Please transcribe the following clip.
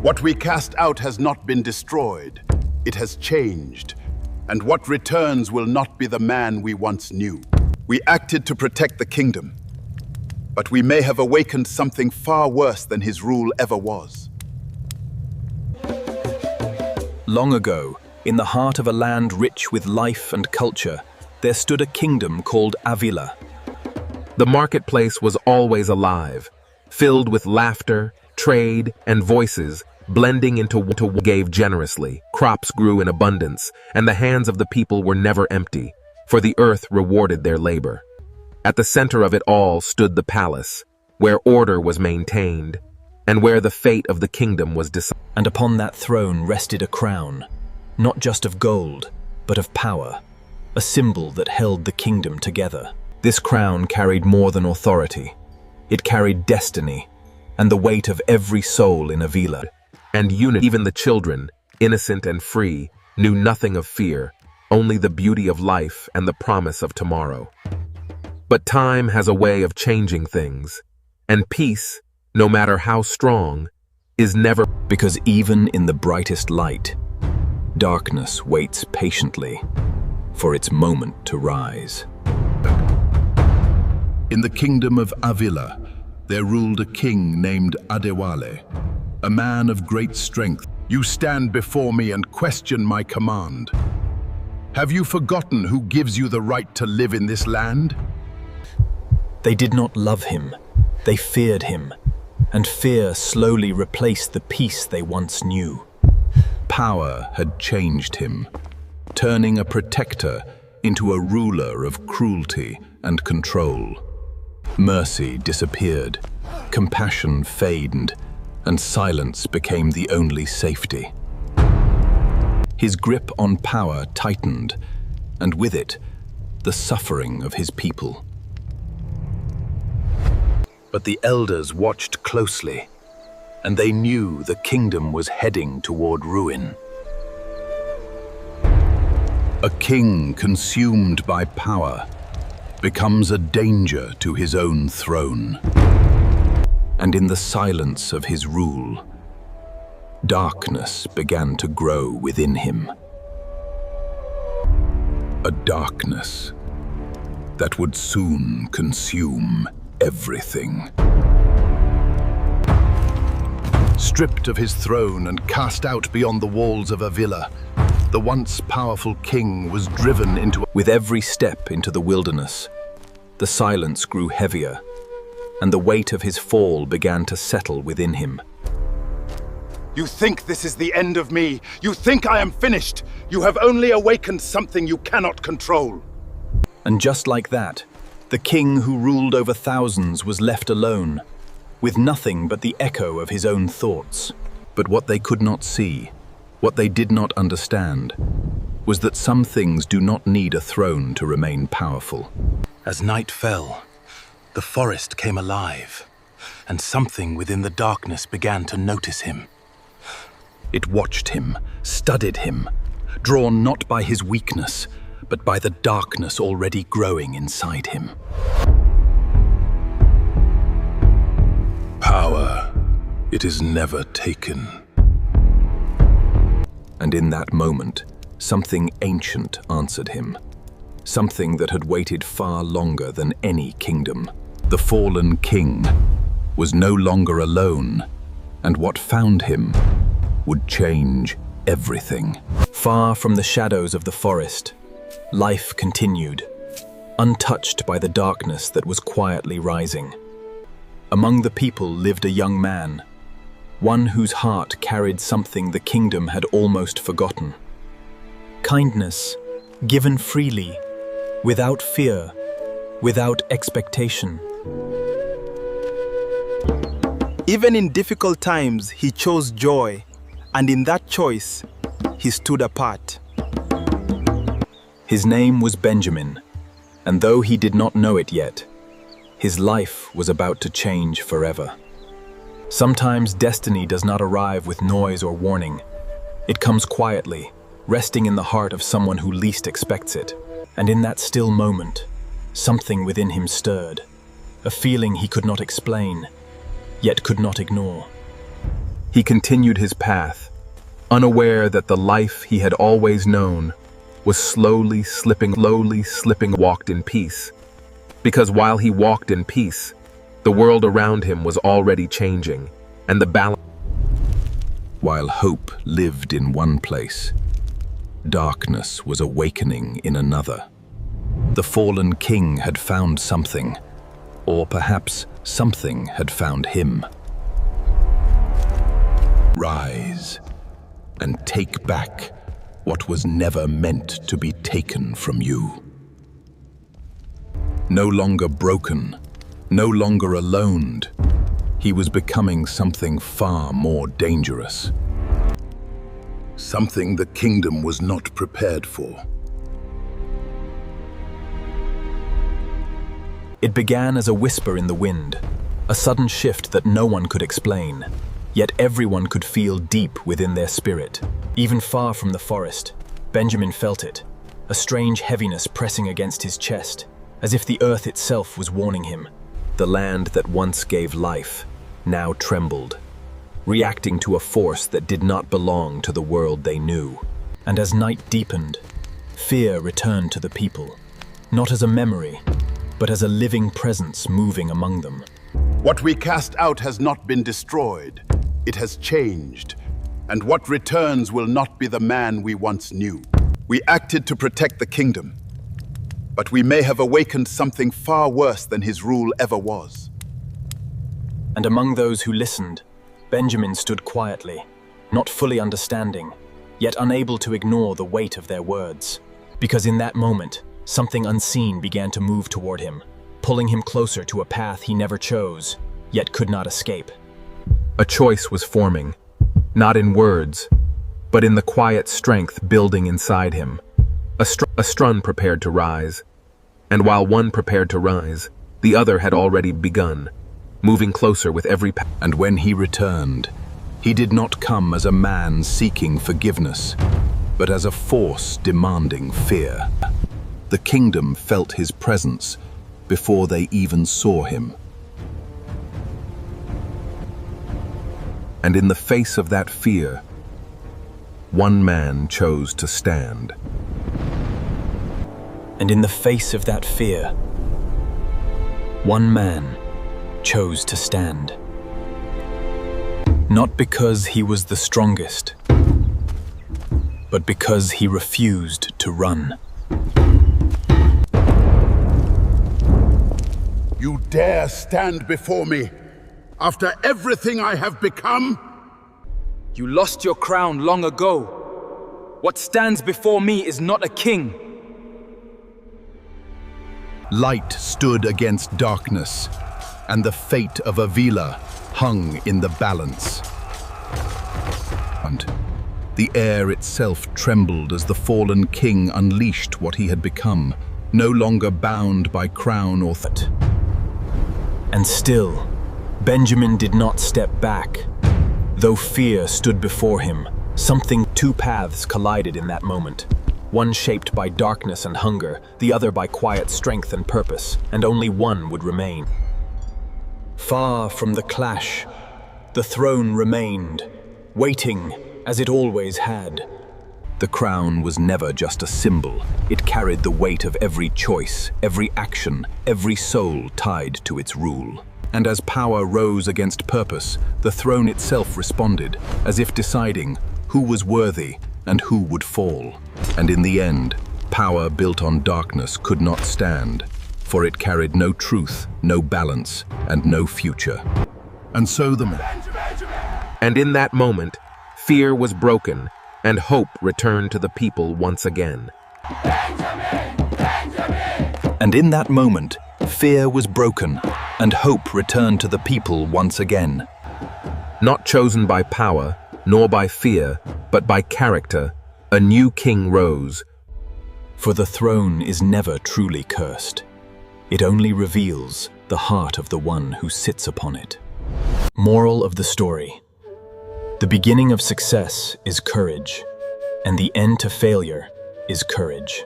What we cast out has not been destroyed. It has changed. And what returns will not be the man we once knew. We acted to protect the kingdom, but we may have awakened something far worse than his rule ever was. Long ago, in the heart of a land rich with life and culture, there stood a kingdom called Avila. The marketplace was always alive, filled with laughter, trade, and voices, blending into what gave generously. Crops grew in abundance, and the hands of the people were never empty, for the earth rewarded their labor. At the center of it all stood the palace, where order was maintained, and where the fate of the kingdom was decided. And upon that throne rested a crown, not just of gold, but of power, a symbol that held the kingdom together. This crown carried more than authority. It carried destiny, and the weight of every soul in Avila. And unity. Even the children, innocent and free, knew nothing of fear, only the beauty of life and the promise of tomorrow. But time has a way of changing things, and peace, no matter how strong, is never. Because even in the brightest light, darkness waits patiently for its moment to rise. In the Kingdom of Avila, there ruled a king named Adewale, a man of great strength. You stand before me and question my command. Have you forgotten who gives you the right to live in this land? They did not love him, they feared him, and fear slowly replaced the peace they once knew. Power had changed him, turning a protector into a ruler of cruelty and control. Mercy disappeared, compassion faded, and silence became the only safety. His grip on power tightened, and with it, the suffering of his people. But the elders watched closely, and they knew the kingdom was heading toward ruin. A king consumed by power becomes a danger to his own throne. And in the silence of his rule, darkness began to grow within him. A darkness that would soon consume everything. Stripped of his throne and cast out beyond the walls of Avila, the once powerful king was driven into. With every step into the wilderness, the silence grew heavier, and the weight of his fall began to settle within him. You think this is the end of me? You think I am finished? You have only awakened something you cannot control. And just like that, the king who ruled over thousands was left alone, with nothing but the echo of his own thoughts. But what they could not see, what they did not understand, was that some things do not need a throne to remain powerful. As night fell, the forest came alive, and something within the darkness began to notice him. It watched him, studied him, drawn not by his weakness, but by the darkness already growing inside him. Power, it is never taken. And in that moment, something ancient answered him. Something that had waited far longer than any kingdom. The fallen king was no longer alone, and what found him would change everything. Far from the shadows of the forest, life continued, untouched by the darkness that was quietly rising. Among the people lived a young man, one whose heart carried something the kingdom had almost forgotten. Kindness, given freely, without fear, without expectation. Even in difficult times, he chose joy, and in that choice, he stood apart. His name was Benjamin, and though he did not know it yet, his life was about to change forever. Sometimes destiny does not arrive with noise or warning. It comes quietly, resting in the heart of someone who least expects it. And in that still moment, something within him stirred, a feeling he could not explain, yet could not ignore. He continued his path, unaware that the life he had always known was slowly slipping, walked in peace. Because while he walked in peace, the world around him was already changing, and the balance. While hope lived in one place, darkness was awakening in another. The fallen king had found something, or perhaps something had found him. Rise and take back what was never meant to be taken from you. No longer broken, no longer alone, he was becoming something far more dangerous. Something the kingdom was not prepared for. It began as a whisper in the wind, a sudden shift that no one could explain. Yet everyone could feel deep within their spirit. Even far from the forest, Benjamin felt it, a strange heaviness pressing against his chest, as if the earth itself was warning him. The land that once gave life now trembled, reacting to a force that did not belong to the world they knew. And as night deepened, fear returned to the people, not as a memory, but as a living presence moving among them. What we cast out has not been destroyed. It has changed. And what returns will not be the man we once knew. We acted to protect the kingdom, but we may have awakened something far worse than his rule ever was. And among those who listened, Benjamin stood quietly, not fully understanding, yet unable to ignore the weight of their words. Because in that moment, something unseen began to move toward him, pulling him closer to a path he never chose, yet could not escape. A choice was forming, not in words, but in the quiet strength building inside him. A strun prepared to rise, and while one prepared to rise, the other had already begun, moving closer with every path. And when he returned, he did not come as a man seeking forgiveness, but as a force demanding fear. The kingdom felt his presence before they even saw him. And in the face of that fear, one man chose to stand. And in the face of that fear, one man chose to stand. Not because he was the strongest, but because he refused to run. You dare stand before me after everything I have become? You lost your crown long ago. What stands before me is not a king. Light stood against darkness, and the fate of Avila hung in the balance. And the air itself trembled as the fallen king unleashed what he had become, no longer bound by crown or threat. And still, Benjamin did not step back. Though fear stood before him, two paths collided in that moment. One shaped by darkness and hunger, the other by quiet strength and purpose, and only one would remain. Far from the clash, the throne remained, waiting as it always had. The crown was never just a symbol. It carried the weight of every choice, every action, every soul tied to its rule. And as power rose against purpose, the throne itself responded, as if deciding who was worthy and who would fall. And in the end, power built on darkness could not stand, for it carried no truth, no balance, and no future. And so And in that moment, fear was broken, and hope returned to the people once again. And in that moment, fear was broken, and hope returned to the people once again. Not chosen by power, nor by fear, but by character, a new king rose. For the throne is never truly cursed. It only reveals the heart of the one who sits upon it. Moral of the story: the beginning of success is courage, and the end to failure is courage.